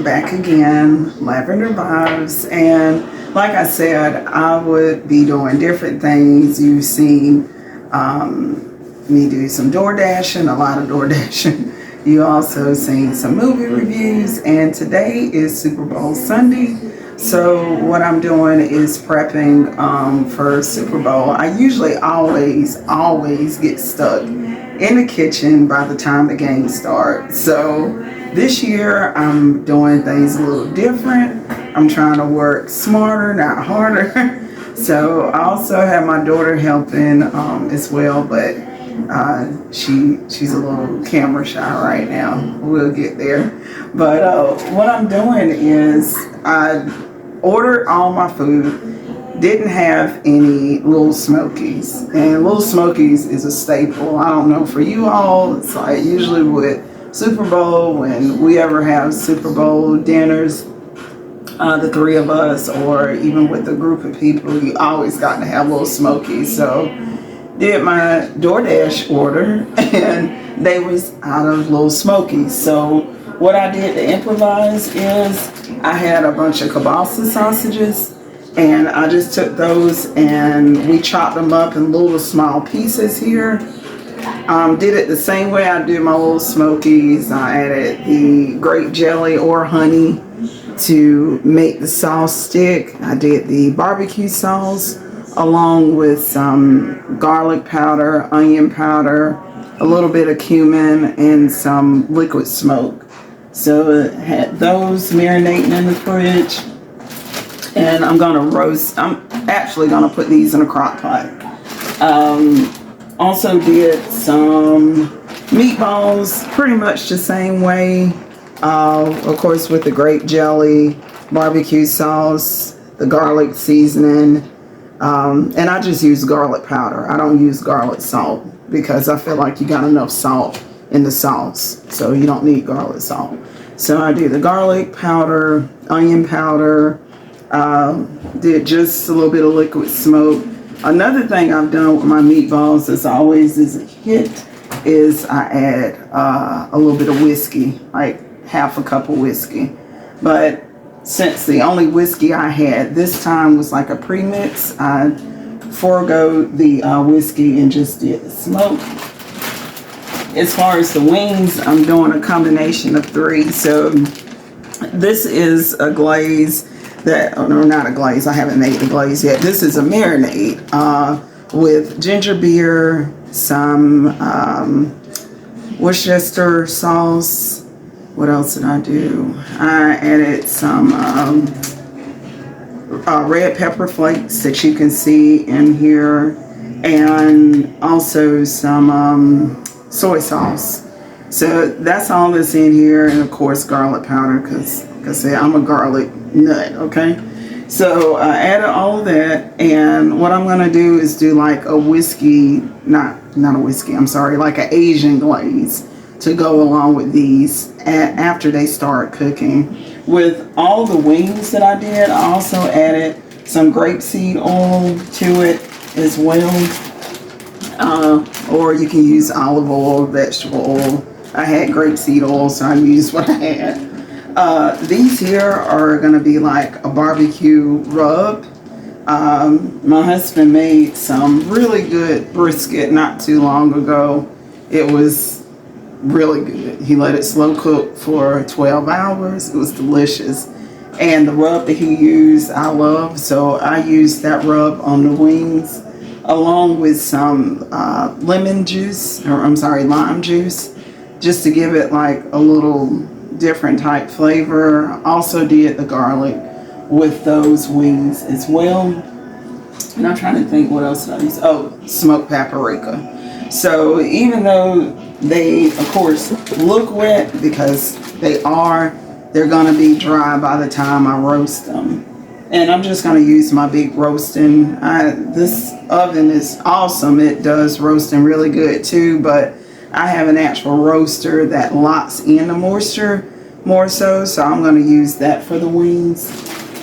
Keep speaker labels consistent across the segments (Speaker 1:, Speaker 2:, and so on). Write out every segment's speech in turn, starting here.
Speaker 1: I'm back again, Lavender Vibes, and like I said, I would be doing different things. You've seen me do some door dashing, a lot of door dashing. You also seen some movie reviews, and today is Super Bowl Sunday. So what I'm doing is prepping for Super Bowl. I usually always get stuck in the kitchen by the time the game starts. So this year I'm doing things a little different. I'm trying to work smarter, not harder. So I also have my daughter helping as well, but she's a little camera shy right now. We'll get there. But what I'm doing is I ordered all my food. Didn't have any Little Smokies, and Little Smokies is a staple. I don't know for you all, it's like usually with Super Bowl, when we ever have Super Bowl dinners, the three of us, or even with a group of people, you always got to have Little Smokies. So did my DoorDash order, and they was out of Little Smokies. So what I did to improvise is I had a bunch of kielbasa sausages, and I just took those and we chopped them up in little small pieces here. Did it the same way I do my Little Smokies. I added the grape jelly or honey to make the sauce stick. I did the barbecue sauce along with some garlic powder, onion powder, a little bit of cumin, and some liquid smoke. So I had those marinating in the fridge. And I'm gonna roast. I'm actually gonna put these in a crock pot. Also did some meatballs, pretty much the same way. Of course, with the grape jelly, barbecue sauce, the garlic seasoning, and I just use garlic powder. I don't use garlic salt because I feel like you got enough salt in the sauce, so you don't need garlic salt. So I do the garlic powder, onion powder. Did just a little bit of liquid smoke. Another thing I've done with my meatballs, as always is a hit, is I add a little bit of whiskey, like half a cup of whiskey. But since the only whiskey I had this time was like a premix, I forego the whiskey and just did the smoke. As far as the wings, I'm doing a combination of three. So this is a glaze that, oh no, not a glaze, I haven't made the glaze yet. This is a marinade with ginger beer, some Worcester sauce. What else did I do? I added some red pepper flakes that you can see in here, and also some soy sauce. So that's all that's in here, and of course garlic powder, because like I said, I'm a garlic nut, okay? So I added all of that, and what I'm gonna do is do like a whiskey, not a whiskey, I'm sorry, like an Asian glaze to go along with these after they start cooking. With all the wings that I did, I also added some grapeseed oil to it as well. Or you can use olive oil, vegetable oil. I had grapeseed oil, so I used what I had. These here are going to be like a barbecue rub. My husband made some really good brisket not too long ago. It was really good. He let it slow cook for 12 hours. It was delicious. And the rub that he used, I love. So I used that rub on the wings along with some lime juice, just to give it like a little different type flavor. Also did the garlic with those wings as well. And I'm trying to think what else did I use. Oh, smoked paprika. So even though they, of course, look wet, because they're gonna be dry by the time I roast them. And I'm just gonna use my big roasting. This oven is awesome. It does roasting really good too, but I have an actual roaster that locks in the moisture more so I'm gonna use that for the wings.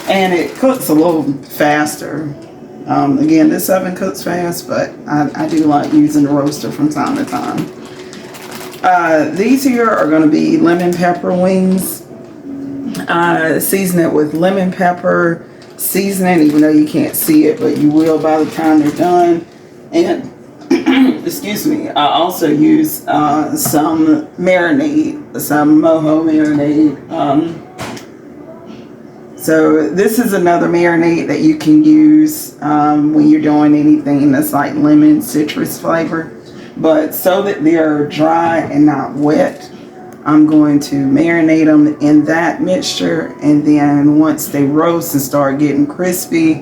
Speaker 1: And it cooks a little faster. Again, this oven cooks fast, but I do like using the roaster from time to time. These here are gonna be lemon pepper wings. Season it with lemon pepper seasoning, even though you can't see it, but you will by the time they're done. And excuse me, I also use some marinade, some mojo marinade. So this is another marinade that you can use when you're doing anything that's like lemon citrus flavor. But so that they are dry and not wet, I'm going to marinate them in that mixture. And then once they roast and start getting crispy,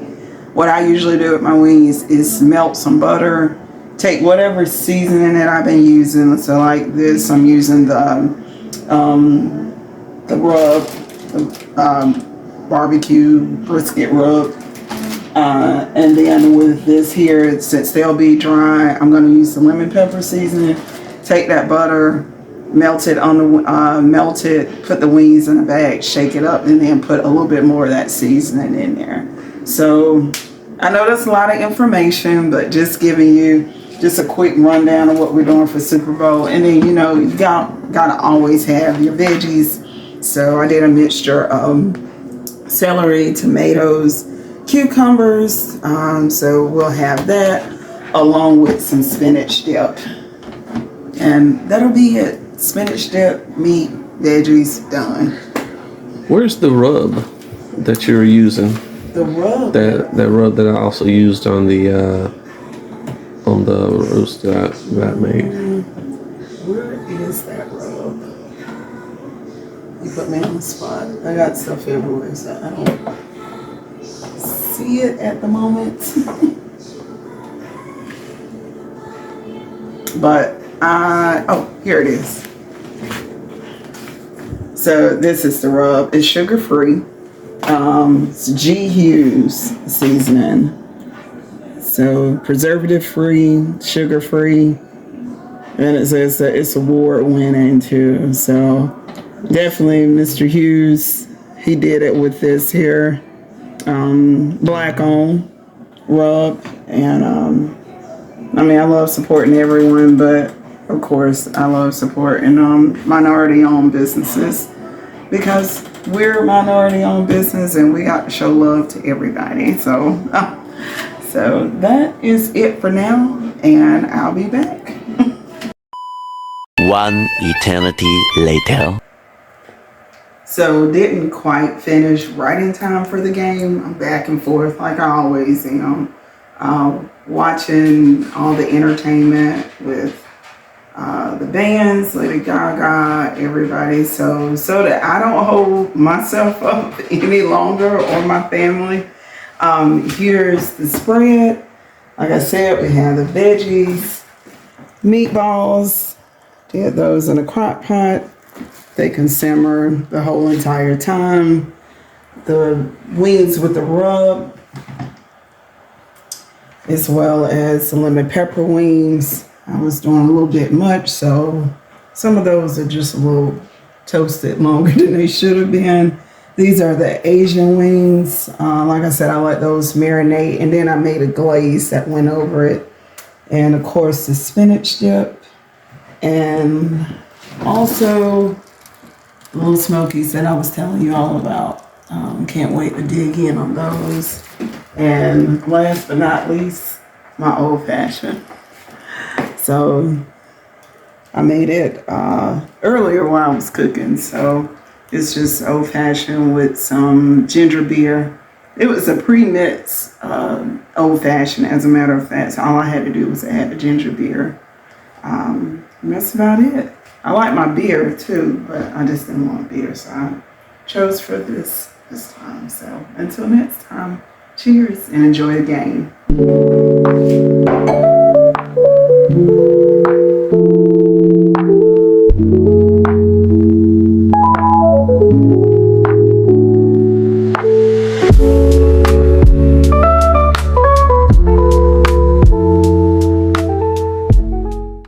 Speaker 1: what I usually do with my wings is melt some butter, take whatever seasoning that I've been using. So like this, I'm using the rub, barbecue brisket rub. And then with this here, since they'll be dry, I'm going to use the lemon pepper seasoning. Take that butter, melt it on the melt it, put the wings in a bag, shake it up, and then put a little bit more of that seasoning in there. So I know that's a lot of information, but just giving you just a quick rundown of what we're doing for Super Bowl. And then, you know, you gotta always have your veggies. So I did a mixture of celery, tomatoes, cucumbers. So we'll have that along with some spinach dip. And that'll be it. Spinach dip, meat, veggies, done.
Speaker 2: Where's the rub that you're using?
Speaker 1: The rub?
Speaker 2: That rub that I also used on the roast that I made.
Speaker 1: Where is that rub? You put me on the spot. I got stuff everywhere, so I don't see it at the moment. But oh, here it is. So this is the rub. It's sugar free. It's G. Hughes seasoning. So preservative free, sugar free, and it says that it's award winning too. So definitely Mr. Hughes, he did it with this here black on rub. And I mean, I love supporting everyone, but of course I love supporting minority owned businesses, because we're a minority owned business and we got to show love to everybody. So so that is it for now, and I'll be back.
Speaker 3: One eternity later.
Speaker 1: So didn't quite finish right in time for the game. I'm back and forth like I always am. Watching all the entertainment with the bands, Lady Gaga, everybody. So that I don't hold myself up any longer or my family. Here's the spread. Like I said, we have the veggies, meatballs. Did those in a crock pot. They can simmer the whole entire time. The wings with the rub, as well as the lemon pepper wings. I was doing a little bit much, so some of those are just a little toasted longer than they should have been. These are the Asian wings. Like I said, I let those marinate, and then I made a glaze that went over it. And of course, the spinach dip. And also the little smokies that I was telling you all about. Can't wait to dig in on those. And last but not least, my old fashioned. So I made it earlier while I was cooking. So it's just old fashioned with some ginger beer. It was a pre-mixed old fashioned, as a matter of fact. So all I had to do was add the ginger beer. And that's about it. I like my beer too, but I just didn't want beer, so I chose for this time. So until next time, cheers and enjoy the game.